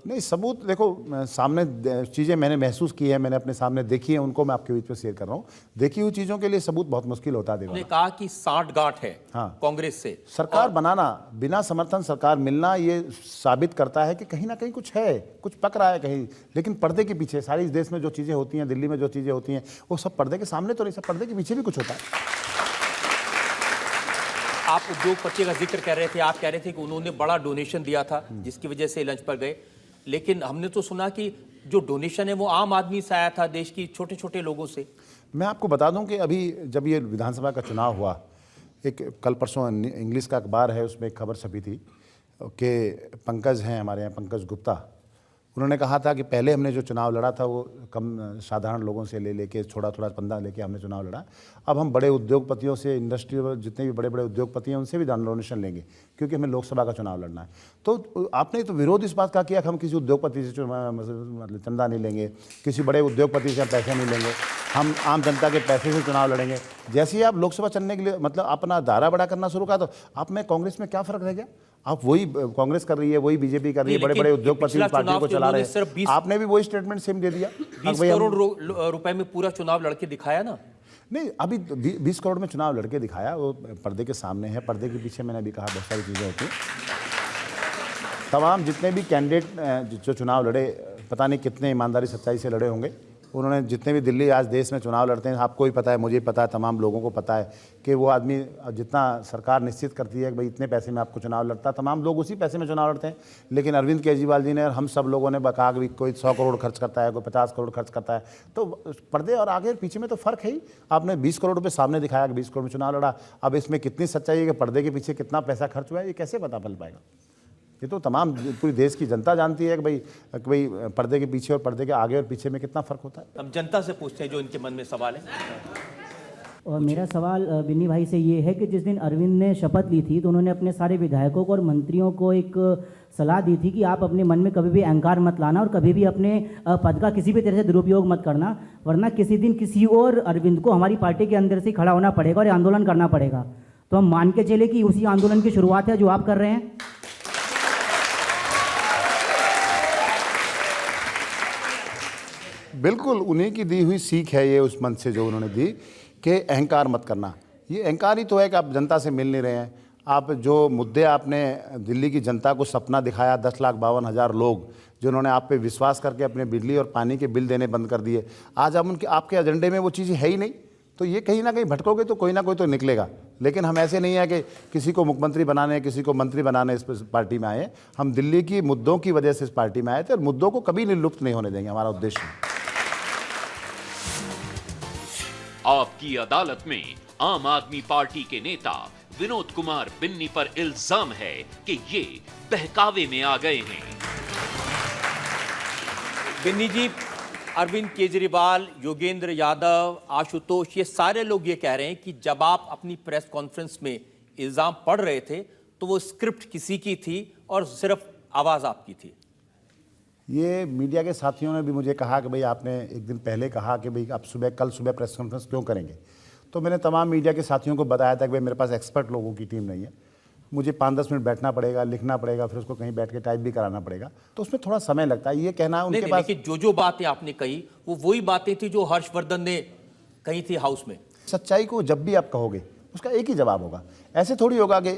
नहीं, सबूत देखो, सामने चीज़ें मैंने महसूस की है, मैंने अपने सामने देखी है, उनको मैं आपके बीच में शेयर कर रहा हूँ। देखी हुई चीज़ों के लिए सबूत बहुत मुश्किल होता है। आपने कहा कि सांठगांठ है हाँ, कांग्रेस से। सरकार बनाना, बिना समर्थन सरकार मिलना, ये साबित करता है कि कहीं ना कहीं कुछ है, कुछ पक रहा है कहीं, लेकिन पर्दे के पीछे सारी इस देश में जो चीज़ें होती हैं, दिल्ली में जो चीज़ें होती हैं, वो सब पर्दे के सामने तो नहीं, सब पर्दे के पीछे भी कुछ होता है। आप उद्योगपति का जिक्र कर रहे थे, आप कह रहे थे कि उन्होंने बड़ा डोनेशन दिया था जिसकी वजह से लंच पर गए, लेकिन हमने तो सुना कि जो डोनेशन है वो आम आदमी से आया था, देश की छोटे छोटे लोगों से। मैं आपको बता दूं कि अभी जब ये विधानसभा का चुनाव हुआ, एक कल परसों इंग्लिश का अखबार है, उसमें एक खबर छपी थी कि पंकज हैं हमारे यहाँ, पंकज गुप्ता, उन्होंने कहा था कि पहले हमने जो चुनाव लड़ा था वो कम साधारण लोगों से लेके थोड़ा थोड़ा पंदा लेके हमने चुनाव लड़ा। अब हम बड़े उद्योगपतियों से, इंडस्ट्री जितने भी बड़े बड़े उद्योगपति हैं उनसे भी डोनेशन लेंगे, क्योंकि हमें लोकसभा का चुनाव लड़ना है। तो आपने तो विरोध इस बात का किया कि हम किसी उद्योगपति से मतलब चंदा नहीं लेंगे, किसी बड़े उद्योगपति से हम पैसे नहीं लेंगे, हम आम जनता के पैसे से चुनाव लड़ेंगे। जैसे ही आप लोकसभा चलने के लिए मतलब अपना दायरा बड़ा करना शुरू करा, तो आप में कांग्रेस में क्या फर्क रह गया? आप वही कांग्रेस कर रही है, वही बीजेपी कर रही है, बड़े बड़े उद्योगपति पार्टियों को चला रहे हैं, आपने भी वही स्टेटमेंट सेम दे दिया। 20 करोड़ रुपए में पूरा चुनाव लड़के दिखाया ना। नहीं, अभी 20 करोड़ में चुनाव लड़के दिखाया, वो पर्दे के सामने है, पर्दे के पीछे मैंने अभी कहा बहुत सारी चीज़ें होती हैं। तमाम जितने भी कैंडिडेट जो चुनाव लड़े, पता नहीं कितने ईमानदारी सच्चाई से लड़े होंगे। उन्होंने जितने भी दिल्ली आज देश में चुनाव लड़ते हैं, आपको भी पता है, मुझे पता है, तमाम लोगों को पता है कि वो आदमी जितना सरकार निश्चित करती है कि भाई इतने पैसे में आपको चुनाव लड़ता है, तमाम लोग उसी पैसे में चुनाव लड़ते हैं। लेकिन अरविंद केजरीवाल जी ने और हम सब लोगों ने कहा कि कोई 100 करोड़ खर्च करता है, कोई 50 करोड़ खर्च करता है। तो पर्दे और आगे और पीछे में तो फ़र्क है ही। आपने 20 करोड़ रुपये सामने दिखाया कि 20 करोड़ में चुनाव लड़ा, अब इसमें कितनी सच्चाई है कि पर्दे के पीछे कितना पैसा खर्च हुआ है, ये कैसे पता चल पाएगा? ये तो तमाम पूरी देश की जनता जानती है कि भाई पर्दे के पीछे और पर्दे के आगे और पीछे में कितना फ़र्क होता है। हम जनता से पूछते हैं जो इनके मन में सवाल है। और मेरा सवाल बिन्नी भाई से ये है कि जिस दिन अरविंद ने शपथ ली थी तो उन्होंने अपने सारे विधायकों को और मंत्रियों को एक सलाह दी थी कि आप अपने मन में कभी भी अहंकार मत लाना और कभी भी अपने पद का किसी भी तरह से दुरुपयोग मत करना, वरना किसी दिन किसी और अरविंद को हमारी पार्टी के अंदर से खड़ा होना पड़ेगा और आंदोलन करना पड़ेगा। तो हम मान के चले कि उसी आंदोलन की शुरुआत है जो आप कर रहे हैं। बिल्कुल उन्हीं की दी हुई सीख है ये, उस मंच से जो उन्होंने दी कि अहंकार मत करना। ये अहंकार ही तो है कि आप जनता से मिल नहीं रहे हैं। आप जो मुद्दे आपने दिल्ली की जनता को सपना दिखाया, 10,52,000 लोग जिन्होंने आप पे विश्वास करके अपने बिजली और पानी के बिल देने बंद कर दिए, आज आप उनके आपके एजेंडे में वो चीज़ें है ही नहीं। तो ये कहीं ना कहीं भटकोगे तो कोई ना कोई तो निकलेगा। लेकिन हम ऐसे नहीं है कि किसी को मुख्यमंत्री बनाने, किसी को मंत्री बनाने इस पार्टी में आए। हम दिल्ली की मुद्दों की वजह से इस पार्टी में आए थे और मुद्दों को कभी निर्लुप्त नहीं होने देंगे, हमारा उद्देश्य है। आपकी अदालत में आम आदमी पार्टी के नेता विनोद कुमार बिन्नी पर इल्जाम है कि ये बहकावे में आ गए हैं। बिन्नी जी, अरविंद केजरीवाल, योगेंद्र यादव, आशुतोष, ये सारे लोग ये कह रहे हैं कि जब आप अपनी प्रेस कॉन्फ्रेंस में इल्जाम पढ़ रहे थे तो वो स्क्रिप्ट किसी की थी और सिर्फ आवाज आपकी थी। ये मीडिया के साथियों ने भी मुझे कहा कि भाई आपने एक दिन पहले कहा कि भाई आप कल सुबह प्रेस कॉन्फ्रेंस क्यों करेंगे। तो मैंने तमाम मीडिया के साथियों को बताया था कि भाई मेरे पास एक्सपर्ट लोगों की टीम नहीं है, मुझे 5-10 मिनट बैठना पड़ेगा, लिखना पड़ेगा, फिर उसको कहीं बैठ के टाइप भी कराना पड़ेगा, तो उसमें थोड़ा समय लगता है। ये कहना है उनके पास। लेकिन जो बातें आपने कही वो वही बातें थी जो हर्षवर्धन ने कही थी हाउस में। सच्चाई को जब भी आप कहोगे उसका एक ही जवाब होगा। ऐसे थोड़ी होगा कि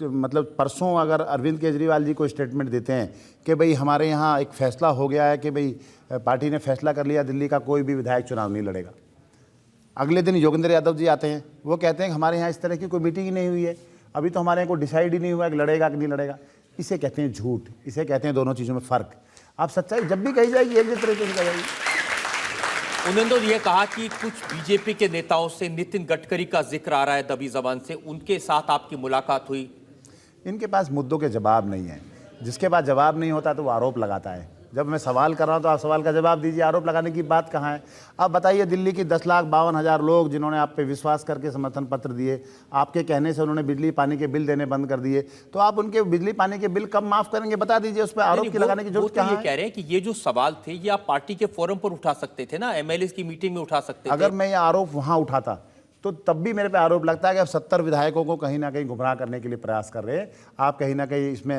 मतलब परसों अगर अरविंद केजरीवाल जी को स्टेटमेंट देते हैं कि भाई हमारे यहाँ एक फैसला हो गया है कि भाई पार्टी ने फैसला कर लिया दिल्ली का कोई भी विधायक चुनाव नहीं लड़ेगा, अगले दिन योगेंद्र यादव जी आते हैं, वो कहते हैं कि हमारे यहाँ इस तरह की कोई मीटिंग ही नहीं हुई है, अभी तो हमारे यहाँ कोई डिसाइड ही नहीं हुआ कि लड़ेगा कि नहीं लड़ेगा। इसे कहते हैं झूठ, इसे कहते हैं दोनों चीज़ों में फ़र्क। आप सच्चाई जब भी कही जाएगी एक ही तरीके से कही जाएगी। उन्होंने तो ये कहा कि कुछ बीजेपी के नेताओं से नितिन गडकरी का जिक्र आ रहा है दबी जबान से, उनके साथ आपकी मुलाकात हुई? इनके पास मुद्दों के जवाब नहीं है। जिसके पास जवाब नहीं होता तो वो आरोप लगाता है। जब मैं सवाल कर रहा हूं तो आप सवाल का जवाब दीजिए, आरोप लगाने की बात कहाँ है? आप बताइए, दिल्ली की 10,52,000 लोग जिन्होंने आप पे विश्वास करके समर्थन पत्र दिए, आपके कहने से उन्होंने बिजली पानी के बिल देने बंद कर दिए, तो आप उनके बिजली पानी के बिल कब माफ करेंगे? बता दीजिए, उस पर आरोप की लगाने की जरूरत क्या है? ये कह रहे हैं कि ये जो सवाल थे ये आप पार्टी के फोरम पर उठा सकते थे ना, एमएलए की मीटिंग में उठा सकते थे। अगर मैं ये आरोप वहां उठाता तो तब भी मेरे पे आरोप लगता है कि आप 70 विधायकों को कहीं ना कहीं गुमराह करने के लिए प्रयास कर रहे हैं, आप कहीं ना कहीं इसमें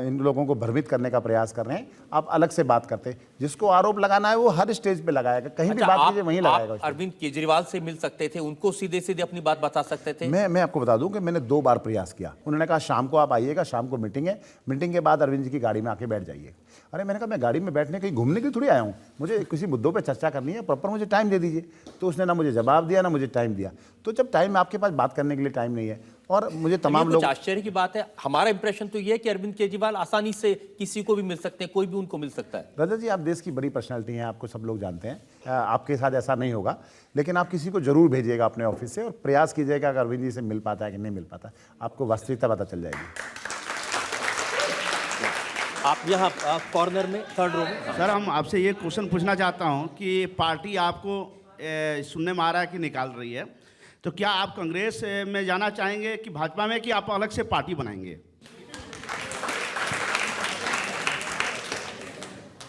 इन लोगों को भ्रमित करने का प्रयास कर रहे हैं। आप अलग से बात करते, जिसको आरोप लगाना है वो हर स्टेज पे लगाएगा, कहीं भी बात कीजिए वहीं लगाएगा। अरविंद केजरीवाल से मिल सकते थे, उनको सीधे सीधे अपनी बात बता सकते थे। मैं आपको बता दूं कि मैंने 2 बार प्रयास किया। उन्होंने कहा शाम को आप आइएगा, शाम को मीटिंग है, मीटिंग के बाद अरविंद जी की गाड़ी में आके बैठ जाइए। अरे मैंने कहा मैं गाड़ी में बैठने कहीं घूमने के लिए थोड़ी आया हूँ, मुझे किसी मुद्दों पे चर्चा करनी है, प्रॉपर मुझे टाइम दे दीजिए। तो उसने ना मुझे जवाब दिया ना मुझे टाइम दिया। तो जब टाइम आपके पास बात करने के लिए टाइम नहीं है और मुझे तमाम लोग, आश्चर्य की बात है, हमारा इंप्रेशन तो ये है कि अरविंद केजरीवाल आसानी से किसी को भी मिल सकते हैं, कोई भी उनको मिल सकता है। रजत जी, आप देश की बड़ी पर्सनैलिटी हैं, आपको सब लोग जानते हैं, आपके साथ ऐसा नहीं होगा, लेकिन आप किसी को जरूर भेजिएगा अपने ऑफिस से और प्रयास कीजिएगा कि अरविंद जी से मिल पाता है कि नहीं मिल पाता, आपको वास्तविकता पता चल जाएगी। आप यहाँ कॉर्नर में, थर्ड रो में। सर, हम आपसे ये क्वेश्चन पूछना चाहता हूँ कि पार्टी आपको सुनने में आ रहा है कि निकाल रही है, तो क्या आप कांग्रेस में जाना चाहेंगे कि भाजपा में, कि आप अलग से पार्टी बनाएंगे?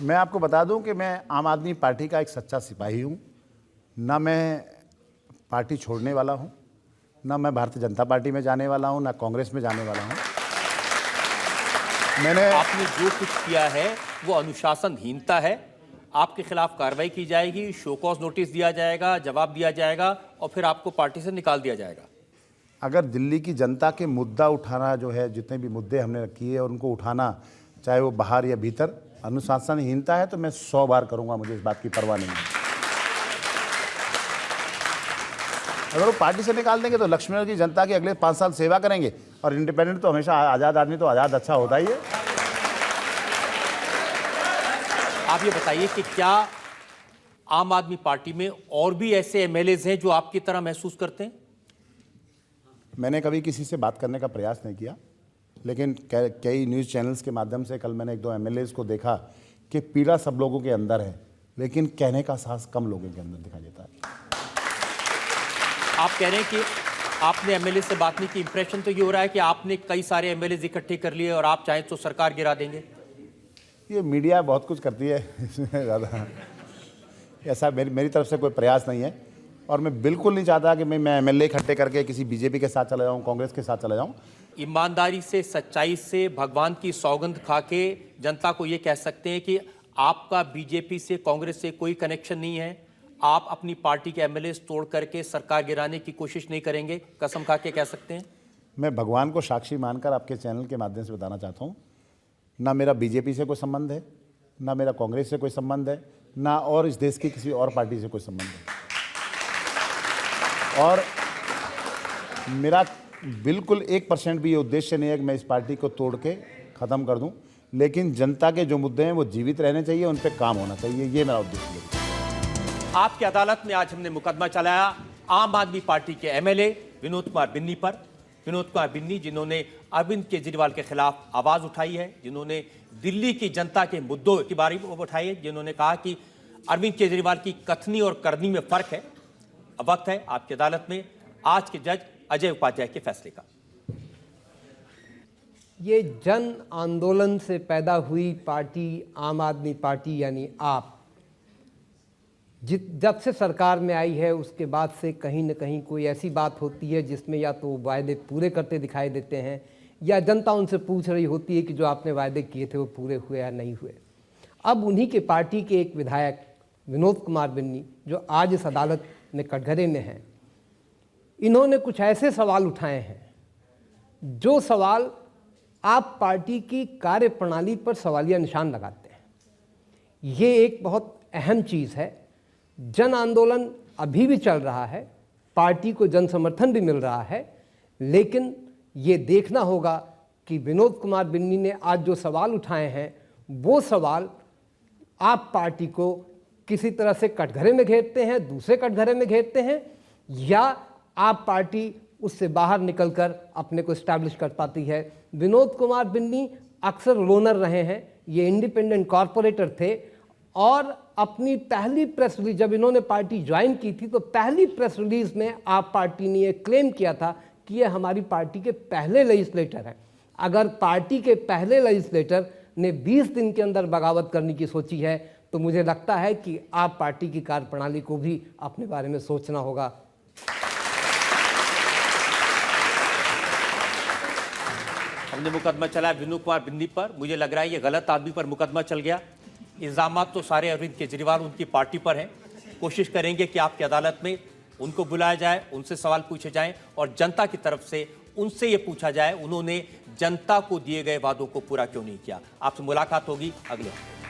मैं आपको बता दूं कि मैं आम आदमी पार्टी का एक सच्चा सिपाही हूं। ना मैं पार्टी छोड़ने वाला हूं, ना मैं भारतीय जनता पार्टी में जाने वाला हूं, ना कांग्रेस में जाने वाला हूं। आपने जो कुछ किया है वो अनुशासनहीनता है। आपके खिलाफ कार्रवाई की जाएगी, शो कॉज नोटिस दिया जाएगा, जवाब दिया जाएगा और फिर आपको पार्टी से निकाल दिया जाएगा। अगर दिल्ली की जनता के मुद्दा उठाना जो है, जितने भी मुद्दे हमने रखी है उनको उठाना, चाहे वो बाहर या भीतर, अनुशासनहीनता है तो मैं 100 बार करूंगा, मुझे इस बात की परवाह नहीं है। अगर वो पार्टी से निकाल देंगे तो लक्ष्मण की जनता की अगले 5 साल सेवा करेंगे, और इंडिपेंडेंट तो हमेशा आज़ाद आदमी तो आज़ाद अच्छा होता ही है। आप ये बताइए कि क्या आम आदमी पार्टी में और भी ऐसे एमएलएज हैं जो आपकी तरह महसूस करते हैं? मैंने कभी किसी से बात करने का प्रयास नहीं किया, लेकिन कई न्यूज़ चैनल्स के माध्यम से कल मैंने 1-2 एमएलएज को देखा कि पीड़ा सब लोगों के अंदर है, लेकिन कहने का साहस कम लोगों के अंदर दिखाई देता है। आप कह रहे हैं कि आपने एमएलए से बात नहीं की, इंप्रेशन तो ये हो रहा है कि आपने कई सारे एमएलए इकट्ठे कर लिए और आप चाहें तो सरकार गिरा देंगे। ये मीडिया बहुत कुछ करती है, इसमें ज़्यादा ऐसा मेरी तरफ से कोई प्रयास नहीं है, और मैं बिल्कुल नहीं चाहता कि मैं एमएलए इकट्ठे करके किसी बीजेपी के साथ चला जाऊँ, कांग्रेस के साथ चला जाऊँ। ईमानदारी से, सच्चाई से, भगवान की सौगंध खा के जनता को ये कह सकते हैं कि आपका बीजेपी से, कांग्रेस से कोई कनेक्शन नहीं है, आप अपनी पार्टी के एमएलए तोड़ करके सरकार गिराने की कोशिश नहीं करेंगे, कसम खा के कह सकते हैं? मैं भगवान को साक्षी मानकर आपके चैनल के माध्यम से बताना चाहता हूँ, ना मेरा बीजेपी से कोई संबंध है, ना मेरा कांग्रेस से कोई संबंध है, ना और इस देश की किसी और पार्टी से कोई संबंध है। और मेरा बिल्कुल 1% भी ये उद्देश्य नहीं है कि मैं इस पार्टी को तोड़ के ख़त्म कर दूं, लेकिन जनता के जो मुद्दे हैं वो जीवित रहने चाहिए, उन पर काम होना चाहिए, ये मेरा उद्देश्य है। आपकी अदालत में आज हमने मुकदमा चलाया आम आदमी पार्टी के एमएलए विनोद कुमार बिन्नी पर। विनोद कुमार बिन्नी जिन्होंने अरविंद केजरीवाल के खिलाफ आवाज उठाई है, जिन्होंने दिल्ली की जनता के मुद्दों के बारे में उठाई है, जिन्होंने कहा कि अरविंद केजरीवाल की कथनी और करनी में फर्क है। अब वक्त है आपकी अदालत में आज के जज अजय उपाध्याय के फैसले का। ये जन आंदोलन से पैदा हुई पार्टी आम आदमी पार्टी यानी आप, जब से सरकार में आई है उसके बाद से कहीं न कहीं कोई ऐसी बात होती है जिसमें या तो वायदे पूरे करते दिखाई देते हैं, या जनता उनसे पूछ रही होती है कि जो आपने वायदे किए थे वो पूरे हुए या नहीं हुए। अब उन्हीं के पार्टी के एक विधायक विनोद कुमार बिन्नी, जो आज इस अदालत में कटघरे में हैं, इन्होंने कुछ ऐसे सवाल उठाए हैं जो सवाल आप पार्टी की कार्यप्रणाली पर सवालिया निशान लगाते हैं। ये एक बहुत अहम चीज़ है। जन आंदोलन अभी भी चल रहा है, पार्टी को जन समर्थन भी मिल रहा है, लेकिन ये देखना होगा कि विनोद कुमार बिन्नी ने आज जो सवाल उठाए हैं वो सवाल आप पार्टी को किसी तरह से कटघरे में घेरते हैं, दूसरे कटघरे में घेरते हैं, या आप पार्टी उससे बाहर निकलकर अपने को स्टैब्लिश कर पाती है। विनोद कुमार बिन्नी अक्सर लोनर रहे हैं, ये इंडिपेंडेंट कॉरपोरेटर थे, और अपनी पहली प्रेस रिलीज जब इन्होंने पार्टी ज्वाइन की थी तो पहली प्रेस रिलीज में आप पार्टी ने ये क्लेम किया था कि ये हमारी पार्टी के पहले लेजिस्लेटर हैं। अगर पार्टी के पहले लेजिस्लेटर ने 20 दिन के अंदर बगावत करने की सोची है तो मुझे लगता है कि आप पार्टी की कार्यप्रणाली को भी अपने बारे में सोचना होगा। हमने मुकदमा चलाया विनोद कुमार बिन्नी पर। मुझे लग रहा है ये गलत आदमी पर मुकदमा चल गया। इल्जामात तो सारे अरविंद केजरीवाल उनकी पार्टी पर हैं। कोशिश करेंगे कि आपकी अदालत में उनको बुलाया जाए, उनसे सवाल पूछे जाएं और जनता की तरफ से उनसे ये पूछा जाए उन्होंने जनता को दिए गए वादों को पूरा क्यों नहीं किया। आपसे मुलाकात होगी अगले हफ्ते।